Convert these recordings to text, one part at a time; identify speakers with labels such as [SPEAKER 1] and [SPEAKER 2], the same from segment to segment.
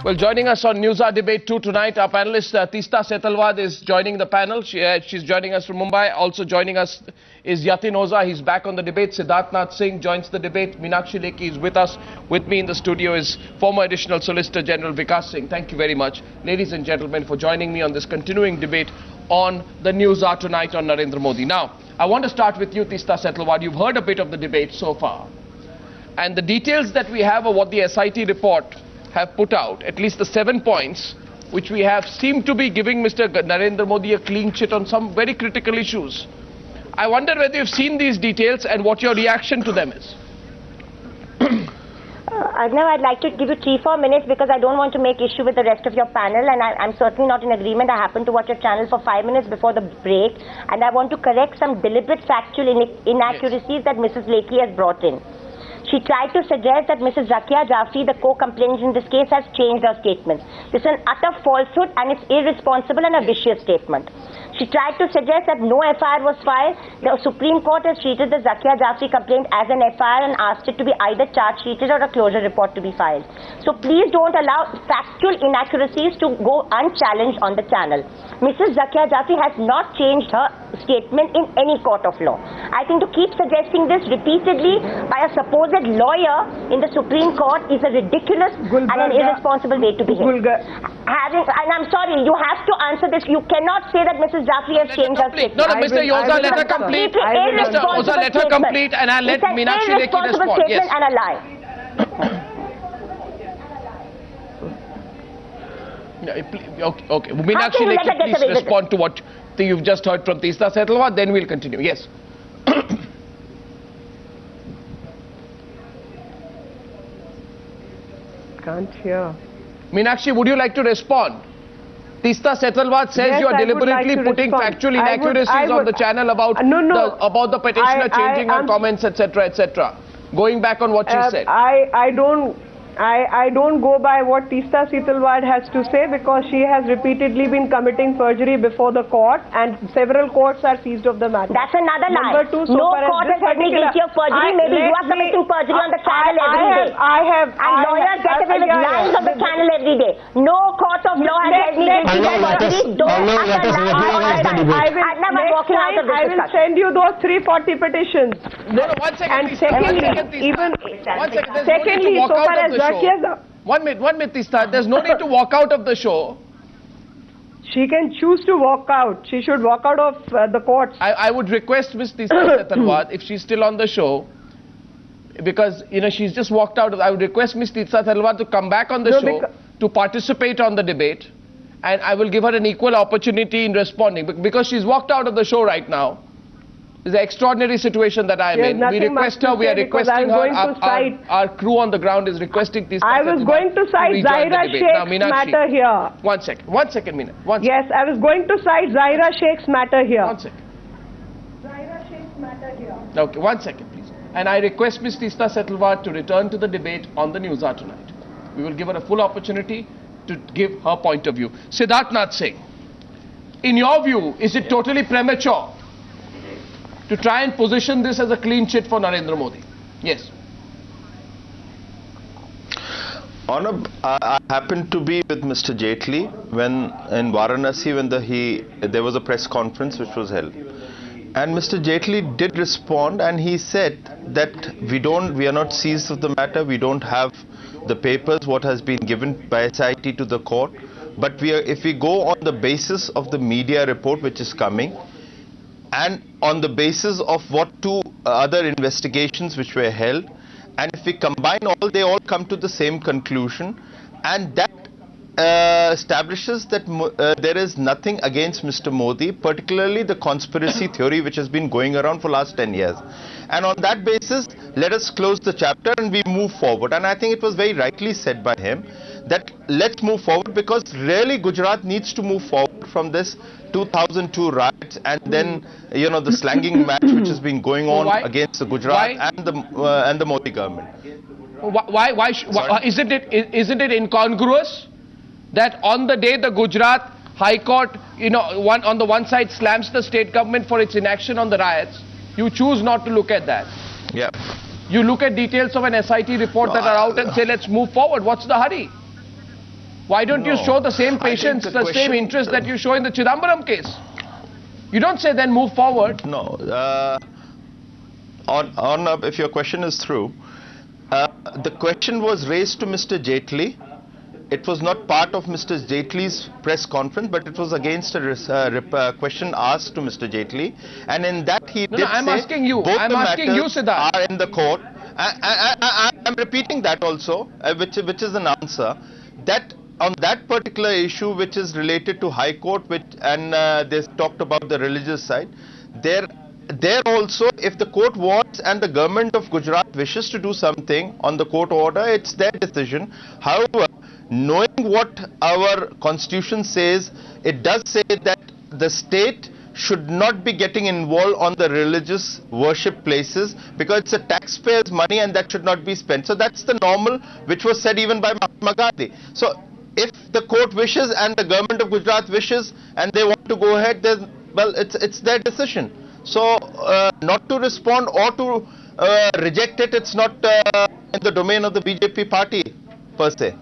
[SPEAKER 1] Well, joining us on News Hour Debate 2 tonight, our panelist Teesta Setalvad is joining the panel. She's joining us from Mumbai. Also joining us is Yatin Oza. He's back on the debate. Siddharth Nath Singh joins the debate. Meenakshi Lekhi is with us. With me in the studio is former Additional Solicitor General Vikas Singh. Thank you very much, ladies and gentlemen, for joining me on this continuing debate on the News Hour tonight on Narendra Modi. Now, I want to start with you, Teesta Setalvad. You've heard a bit of the debate so far. And the details that we have of what the SIT report have put out, at least the 7 points which we have, seem to be giving Mr. Narendra Modi a clean sheet on some very critical issues. I wonder whether you've seen these details and what your reaction to them is.
[SPEAKER 2] Arnav, I'd like to give you 3-4 minutes because I don't want to make issue with the rest of your panel, and I'm certainly not in agreement. I happened to watch your channel for 5 minutes before the break, and I want to correct some deliberate factual inaccuracies that Mrs. Lekhi has brought in. She tried to suggest that Mrs. Zakia Jafri, the co-complainant in this case, has changed her statements. This is an utter falsehood and it's irresponsible and a vicious statement. She tried to suggest that no FIR was filed. The Supreme Court has treated the Zakia Jafri complaint as an FIR and asked it to be either charge-sheeted or a closure report to be filed. So please don't allow factual inaccuracies to go unchallenged on the channel. Mrs. Zakia Jafri has not changed her statement in any court of law. I think to keep suggesting this repeatedly by a supposed lawyer in the Supreme Court is a ridiculous and an irresponsible way to behave. And I'm sorry, you have to answer this. You cannot say that Mrs. Jafri has changed her statement.
[SPEAKER 1] No, Mr. Oza, let her complete. Mr. Oza, let her complete, and I'll let Meenakshi Lekhi respond. Yes.
[SPEAKER 2] And a lie.
[SPEAKER 1] Okay. Meenakshi Lekhi, please respond to what you've just heard from Teesta Setalvad, then we'll continue. Yes.
[SPEAKER 3] Can't hear.
[SPEAKER 1] Meenakshi, would you like to respond? Teesta Setalvad says
[SPEAKER 3] Yes,
[SPEAKER 1] you are deliberately putting factual inaccuracies on the channel about about the petitioner changing her comments, etc., etc. Going back on what she said.
[SPEAKER 3] I don't go by what Teesta Setalvad has to say because she has repeatedly been committing perjury before the court and several courts are seized of the matter.
[SPEAKER 2] That's another lie.
[SPEAKER 3] Number two,
[SPEAKER 2] no court has held me guilty of perjury. Maybe you are committing perjury on the channel every day. And lawyers get away with lying on the channel every day. No court of law has held me guilty of perjury. Don't utter lies all the time. I'm walking out of this discussion.
[SPEAKER 3] I will send you those 340 petitions.
[SPEAKER 1] No, 1 second.
[SPEAKER 3] And secondly, so far as
[SPEAKER 1] One minute, Teesta. There's no need to walk out of the show.
[SPEAKER 3] She can choose to walk out. She should walk out of the courts.
[SPEAKER 1] I would request Ms. Teesta Setalvad, if she's still on the show, because, she's just walked out. I would request Ms. Teesta Setalvad to come back on the show to participate on the debate, and I will give her an equal opportunity in responding, because she's walked out of the show right now. It's an extraordinary situation that I am in. We request her, we are requesting her, our crew on the ground is requesting this.
[SPEAKER 3] I was going to cite Zaira Sheikh's matter here.
[SPEAKER 1] 1 second, Meena.
[SPEAKER 3] Yes, I was going to cite Zaira Sheikh's matter here.
[SPEAKER 1] 1 second.
[SPEAKER 3] Zaira Sheikh's matter here.
[SPEAKER 1] Okay, 1 second, please. And I request Ms. Teesta Setalvad to return to the debate on the News Hour tonight. We will give her a full opportunity to give her point of view. Siddharth Nath Singh, in your view, is it totally premature to try and position this as a clean sheet for Narendra Modi? Yes.
[SPEAKER 4] Arnab, I happened to be with Mr. Jaitley when in Varanasi when there was a press conference which was held, and Mr. Jaitley did respond, and he said that we are not seized of the matter. We don't have the papers what has been given by SIT to the court, but if we go on the basis of the media report which is coming, and on the basis of what two other investigations which were held, and if we combine all, they all come to the same conclusion, and that establishes that there is nothing against Mr. Modi, particularly the conspiracy theory which has been going around for last 10 years. And on that basis, let us close the chapter and we move forward. And I think it was very rightly said by him that let's move forward, because really Gujarat needs to move forward from this 2002 riots and then, the slanging match which has been going on against the Gujarat and the Modi government.
[SPEAKER 1] Why isn't it incongruous that on the day the Gujarat High Court, on the one side slams the state government for its inaction on the riots, you choose not to look at that?
[SPEAKER 4] Yeah.
[SPEAKER 1] You look at details of an SIT report that are out and say, let's move forward. What's the hurry? Why don't you
[SPEAKER 4] No.
[SPEAKER 1] show the same
[SPEAKER 4] I think
[SPEAKER 1] patience,
[SPEAKER 4] the
[SPEAKER 1] the same
[SPEAKER 4] question-
[SPEAKER 1] interest that you show in the Chidambaram case? You don't say then move forward.
[SPEAKER 4] No. If your question is through, the question was raised to Mr. Jaitley. It was not part of Mr. Jaitley's press conference, but it was against a question asked to Mr. Jaitley, and in that he did
[SPEAKER 1] I'm
[SPEAKER 4] say
[SPEAKER 1] asking you.
[SPEAKER 4] both
[SPEAKER 1] I'm
[SPEAKER 4] the
[SPEAKER 1] asking you,
[SPEAKER 4] matters
[SPEAKER 1] Siddharth.
[SPEAKER 4] are in the court. I'm repeating that also, which is an answer that on that particular issue, which is related to High Court, and they talked about the religious side. There also, if the court wants and the government of Gujarat wishes to do something on the court order, it's their decision. However, knowing what our constitution says, it does say that the state should not be getting involved on the religious worship places because it's a taxpayer's money and that should not be spent. So that's the normal which was said even by Mahatma Gandhi. So if the court wishes and the government of Gujarat wishes and they want to go ahead, then well, it's their decision. So not to respond or to reject it, it's not in the domain of the BJP party per se.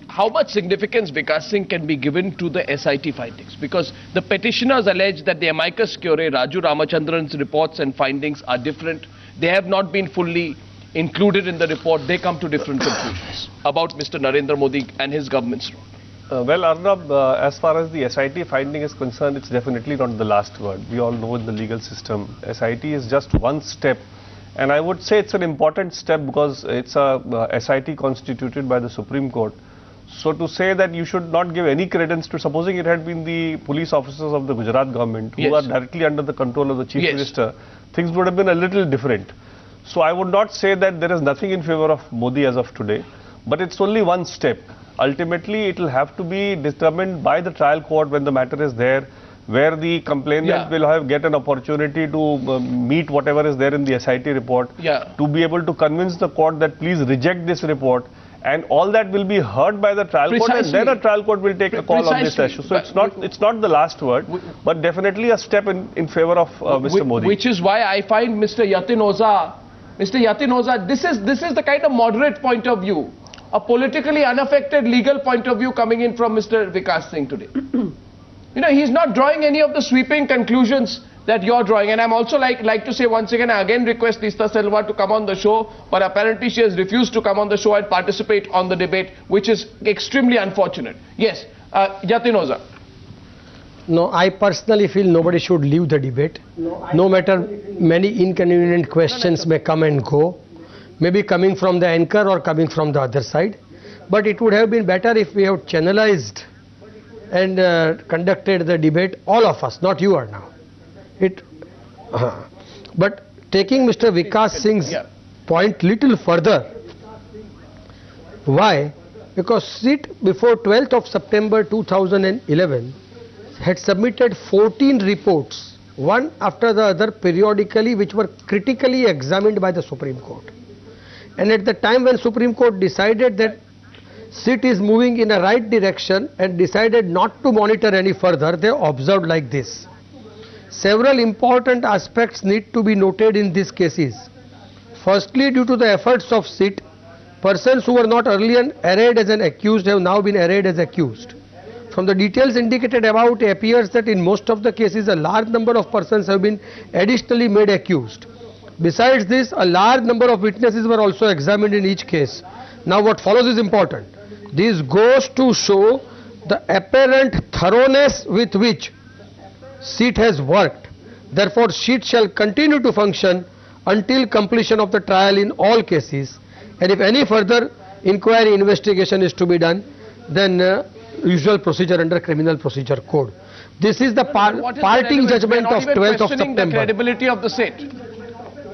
[SPEAKER 1] How much significance, Vikas Singh, can be given to the SIT findings? Because the petitioners allege that the amicus curiae, Raju Ramachandran's reports and findings are different. They have not been fully included in the report. They come to different conclusions about Mr. Narendra Modi and his government's role.
[SPEAKER 5] Well, Arnab, as far as the SIT finding is concerned, it's definitely not the last word. We all know in the legal system, SIT is just one step. And I would say it's an important step because it's a SIT constituted by the Supreme Court. So to say that you should not give any credence to, supposing it had been the police officers of the Gujarat government who are directly under the control of the Chief Minister, things would have been a little different. So I would not say that there is nothing in favor of Modi as of today, but it's only one step. Ultimately, it will have to be determined by the trial court when the matter is there, where the complainant will get an opportunity to meet whatever is there in the SIT report, to be able to convince the court that please reject this report, and all that will be heard by the trial court, and then a trial court will take a call on this issue. So it's not the last word, but definitely a step in favor of Mr. Modi.
[SPEAKER 1] Which is why I find Mr. Yatin Oza, this is the kind of moderate point of view, a politically unaffected legal point of view coming in from Mr. Vikas Singh today. You know, he's not drawing any of the sweeping conclusions that you're drawing. And I'm also like to say once again, I again request Teesta Setalvad to come on the show, but apparently she has refused to come on the show and participate on the debate, which is extremely unfortunate. Yes, Yatin Oza.
[SPEAKER 6] No, I personally feel nobody should leave the debate. No matter many inconvenient questions may come and go, maybe coming from the anchor or coming from the other side. But it would have been better if we have channelized and conducted the debate, all of us, not you are now. But taking Mr. Vikas Singh's point little further, why? Because SIT before 12th of September 2011 had submitted 14 reports, one after the other periodically, which were critically examined by the Supreme Court. And at the time when Supreme Court decided that SIT is moving in a right direction and decided not to monitor any further, they observed like this. Several important aspects need to be noted in these cases. Firstly, due to the efforts of SIT, persons who were not earlier arraigned as an accused have now been arraigned as accused. From the details indicated above, it appears that in most of the cases a large number of persons have been additionally made accused. Besides this, a large number of witnesses were also examined in each case. Now what follows is important. This goes to show the apparent thoroughness with which SIT has worked. Therefore, SIT shall continue to function until completion of the trial in all cases. And if any further inquiry investigation is to be done, then usual procedure under Criminal Procedure Code. This is the parting judgment of 12th of September.
[SPEAKER 1] The credibility of the SIT.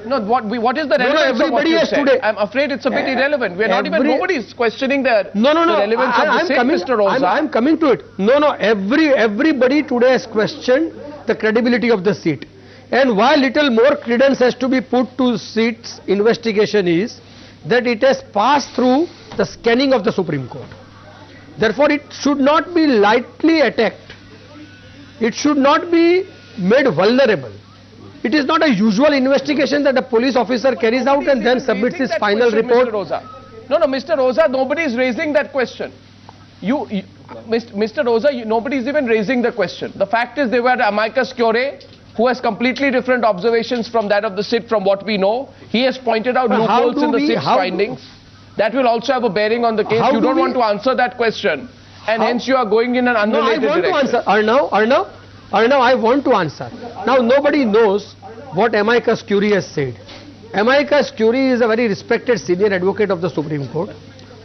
[SPEAKER 1] No, what is the relevance of what you said?
[SPEAKER 6] Today.
[SPEAKER 1] I'm afraid it's a bit irrelevant. We are not even, nobody is questioning the relevance of the SIT, Mr. Oza.
[SPEAKER 6] I'm coming to it. No, everybody today has questioned the credibility of the SIT. And why little more credence has to be put to SIT's investigation is that it has passed through the scanning of the Supreme Court. Therefore, it should not be lightly attacked. It should not be made vulnerable. It is not a usual investigation that a police officer carries out and then submits his final report.
[SPEAKER 1] No, Mr. Oza, nobody is raising that question. Mr. Oza, nobody is even raising the question. The fact is, they were amicus curiae, who has completely different observations from that of the SIT from what we know. He has pointed out loopholes in the SIT's findings. That will also have a bearing on the case. You don't want to answer that question, and hence you are going in an unrelated direction.
[SPEAKER 6] No, I want to answer. Arnav, I want to answer. Now, nobody knows what amicus curiae has said. Amicus curiae is a very respected senior advocate of the Supreme Court,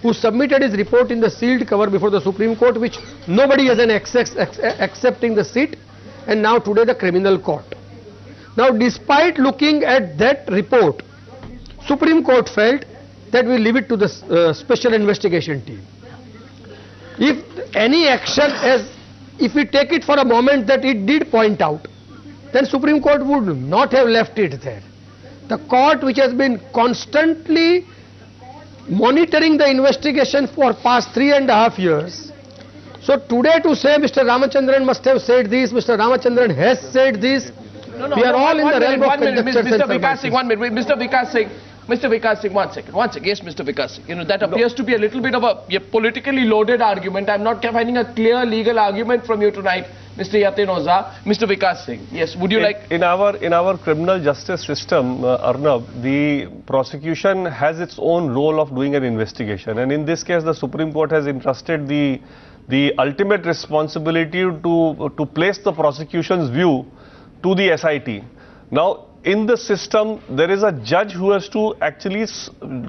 [SPEAKER 6] who submitted his report in the sealed cover before the Supreme Court, which nobody has an accepting the SIT, and now today the criminal court. Now, despite looking at that report, Supreme Court felt that we leave it to the special investigation team. If any action, if we take it for a moment that it did point out, then Supreme Court would not have left it there. The court, which has been constantly monitoring the investigation for past 3.5 years. So today to say Mr. Ramachandran must have said this, Mr. Ramachandran has said this, we are all in the realm of conjectures and surmises.
[SPEAKER 1] Mr. Vikas Singh, one second. Yes, Mr. Vikas Singh. That appears to be a little bit of a politically loaded argument. I'm not finding a clear legal argument from you tonight, Mr. Yatin Oza. Mr. Vikas Singh, yes, would you like...
[SPEAKER 5] In our criminal justice system, Arnav, the prosecution has its own role of doing an investigation. And in this case, the Supreme Court has entrusted the ultimate responsibility to place the prosecution's view to the SIT. Now, in the system, there is a judge who has to actually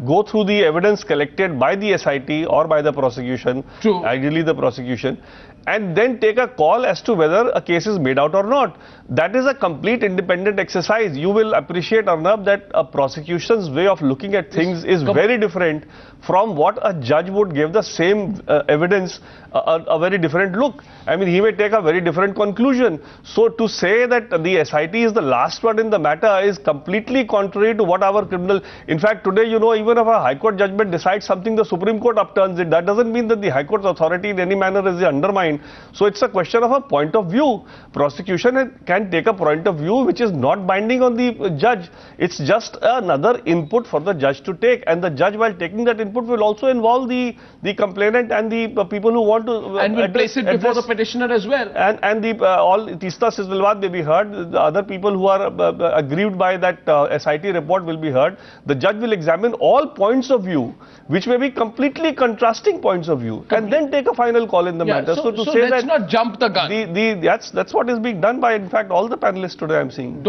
[SPEAKER 5] go through the evidence collected by the SIT or by the prosecution, ideally the prosecution, and then take a call as to whether a case is made out or not. That is a complete independent exercise. You will appreciate, Arnav, that a prosecution's way of looking at things is very different from what a judge would give the same evidence a very different look. I mean, he may take a very different conclusion. So to say that the SIT is the last word in the matter is completely contrary to what our criminal... In fact, today, you know, even if a High Court judgment decides something, the Supreme Court upturns it. That doesn't mean that the High Court's authority in any manner is undermined. So it's a question of a point of view. Prosecution can take a point of view which is not binding on the judge. It's just another input for the judge to take. And the judge, while taking that input, will also involve the complainant and the people who want to...
[SPEAKER 1] and will place it before the petitioner as well.
[SPEAKER 5] And the all Teesta Setalvad may be heard. The other people who are aggrieved by that SIT report will be heard. The judge will examine all points of view, which may be completely contrasting points of view, and then take a final call in the matter.
[SPEAKER 1] So to say let's not jump the gun.
[SPEAKER 5] That's what is being done by, in fact, all the panelists today I'm seeing.